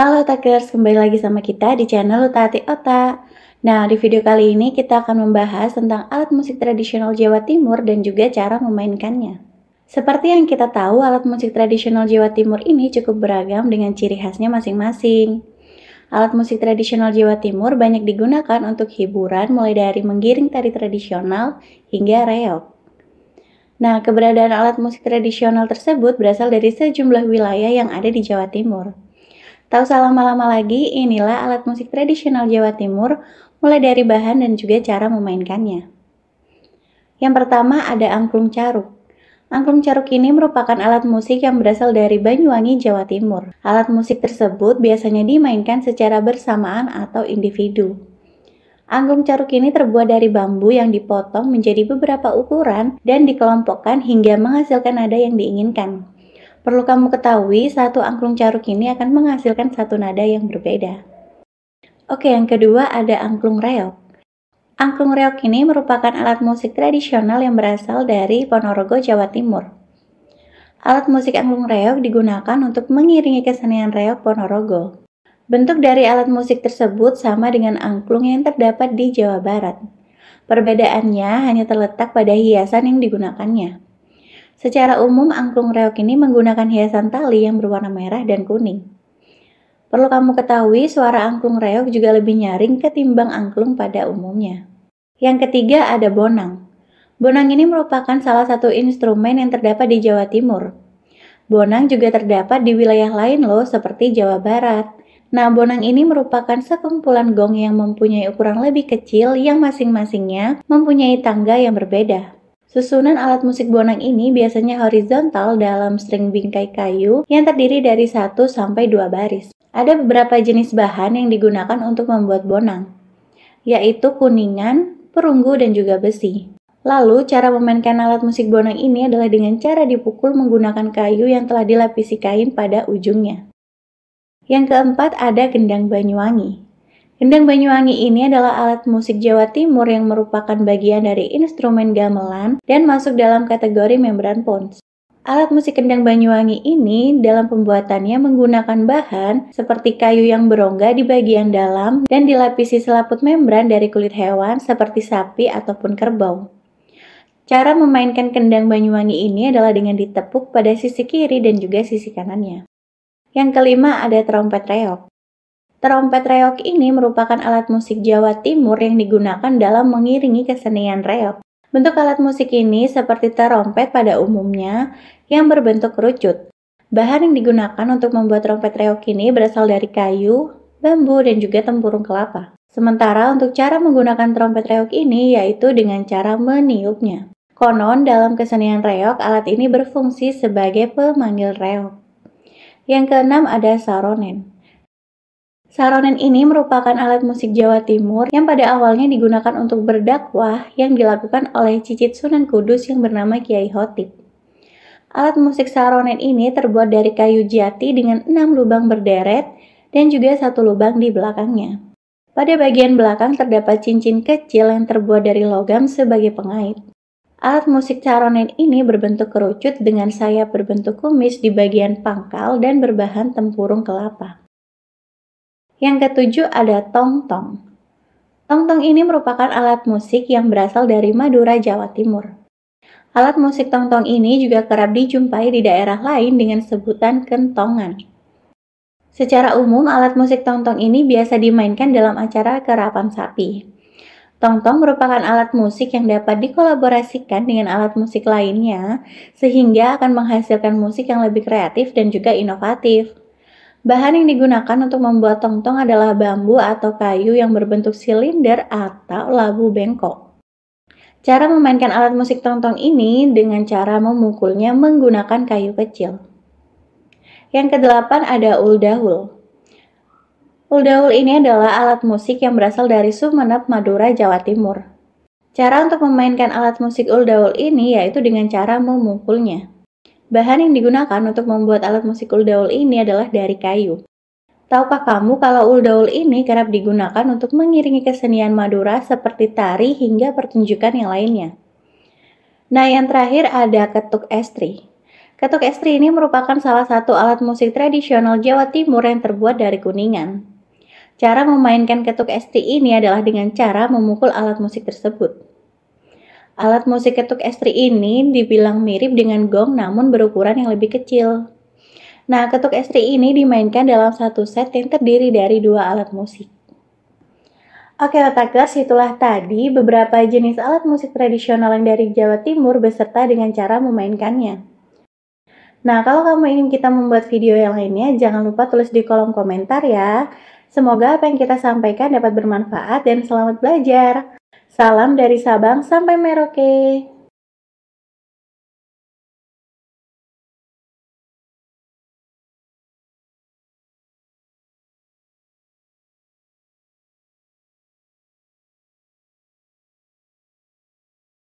Halo Takers, kembali lagi sama kita di channel Uta Hati Otak. Nah, di video kali ini kita akan membahas tentang alat musik tradisional Jawa Timur dan juga cara memainkannya. Seperti yang kita tahu, alat musik tradisional Jawa Timur ini cukup beragam dengan ciri khasnya masing-masing. Alat musik tradisional Jawa Timur banyak digunakan untuk hiburan mulai dari menggiring tari tradisional hingga reog. Nah, keberadaan alat musik tradisional tersebut berasal dari sejumlah wilayah yang ada di Jawa Timur. Tak usah lama-lama lagi, inilah alat musik tradisional Jawa Timur, mulai dari bahan dan juga cara memainkannya. Yang pertama ada angklung caruk. Angklung caruk ini merupakan alat musik yang berasal dari Banyuwangi, Jawa Timur. Alat musik tersebut biasanya dimainkan secara bersamaan atau individu. Angklung caruk ini terbuat dari bambu yang dipotong menjadi beberapa ukuran dan dikelompokkan hingga menghasilkan nada yang diinginkan. Perlu kamu ketahui, satu angklung caruk ini akan menghasilkan satu nada yang berbeda. Oke, yang kedua ada angklung reog. Angklung reog ini merupakan alat musik tradisional yang berasal dari Ponorogo, Jawa Timur. Alat musik angklung reog digunakan untuk mengiringi kesenian reog Ponorogo. Bentuk dari alat musik tersebut sama dengan angklung yang terdapat di Jawa Barat. Perbedaannya hanya terletak pada hiasan yang digunakannya. Secara umum, angklung reog ini menggunakan hiasan tali yang berwarna merah dan kuning. Perlu kamu ketahui, suara angklung reog juga lebih nyaring ketimbang angklung pada umumnya. Yang ketiga ada bonang. Bonang ini merupakan salah satu instrumen yang terdapat di Jawa Timur. Bonang juga terdapat di wilayah lain loh, seperti Jawa Barat. Nah, bonang ini merupakan sekumpulan gong yang mempunyai ukuran lebih kecil yang masing-masingnya mempunyai tangga yang berbeda. Susunan alat musik bonang ini biasanya horizontal dalam string bingkai kayu yang terdiri dari 1 sampai 2 baris. Ada beberapa jenis bahan yang digunakan untuk membuat bonang, yaitu kuningan, perunggu, dan juga besi. Lalu, cara memainkan alat musik bonang ini adalah dengan cara dipukul menggunakan kayu yang telah dilapisi kain pada ujungnya. Yang keempat ada gendang Banyuwangi. Gendang Banyuwangi ini adalah alat musik Jawa Timur yang merupakan bagian dari instrumen gamelan dan masuk dalam kategori membran pons. Alat musik gendang Banyuwangi ini dalam pembuatannya menggunakan bahan seperti kayu yang berongga di bagian dalam dan dilapisi selaput membran dari kulit hewan seperti sapi ataupun kerbau. Cara memainkan kendang Banyuwangi ini adalah dengan ditepuk pada sisi kiri dan juga sisi kanannya. Yang kelima ada trompet reog. Trompet reog ini merupakan alat musik Jawa Timur yang digunakan dalam mengiringi kesenian reog. Bentuk alat musik ini seperti trompet pada umumnya yang berbentuk kerucut. Bahan yang digunakan untuk membuat trompet reog ini berasal dari kayu, bambu, dan juga tempurung kelapa. Sementara untuk cara menggunakan trompet reog ini yaitu dengan cara meniupnya. Konon dalam kesenian reog, alat ini berfungsi sebagai pemanggil reog. Yang keenam ada saronen. Saronen ini merupakan alat musik Jawa Timur yang pada awalnya digunakan untuk berdakwah yang dilakukan oleh cicit Sunan Kudus yang bernama Kiai Khotib. Alat musik saronen ini terbuat dari kayu jati dengan 6 lubang berderet dan juga 1 lubang di belakangnya. Pada bagian belakang terdapat cincin kecil yang terbuat dari logam sebagai pengait. Alat musik saronen ini berbentuk kerucut dengan sayap berbentuk kumis di bagian pangkal dan berbahan tempurung kelapa. Yang ketujuh ada tongtong. Tongtong ini merupakan alat musik yang berasal dari Madura, Jawa Timur. Alat musik tongtong ini juga kerap dijumpai di daerah lain dengan sebutan kentongan. Secara umum, alat musik tongtong ini biasa dimainkan dalam acara kerapan sapi. Tongtong merupakan alat musik yang dapat dikolaborasikan dengan alat musik lainnya, sehingga akan menghasilkan musik yang lebih kreatif dan juga inovatif. Bahan yang digunakan untuk membuat tongtong adalah bambu atau kayu yang berbentuk silinder atau labu bengkok. Cara memainkan alat musik tongtong ini dengan cara memukulnya menggunakan kayu kecil. Yang kedelapan ada uldahul. Uldahul ini adalah alat musik yang berasal dari Sumeneb, Madura, Jawa Timur. Cara untuk memainkan alat musik uldahul ini yaitu dengan cara memukulnya. Bahan yang digunakan untuk membuat alat musik uldahul ini adalah dari kayu. Tahukah kamu kalau uldahul ini kerap digunakan untuk mengiringi kesenian Madura seperti tari hingga pertunjukan yang lainnya? Nah, yang terakhir ada ketuk estri. Ketuk estri ini merupakan salah satu alat musik tradisional Jawa Timur yang terbuat dari kuningan. Cara memainkan ketuk estri ini adalah dengan cara memukul alat musik tersebut. Alat musik ketuk estri ini dibilang mirip dengan gong namun berukuran yang lebih kecil. Nah, ketuk estri ini dimainkan dalam satu set yang terdiri dari 2 alat musik. Oke Otakers, itulah tadi beberapa jenis alat musik tradisional yang dari Jawa Timur beserta dengan cara memainkannya. Nah, kalau kamu ingin kita membuat video yang lainnya, jangan lupa tulis di kolom komentar ya. Semoga apa yang kita sampaikan dapat bermanfaat dan selamat belajar. Salam dari Sabang sampai Merauke.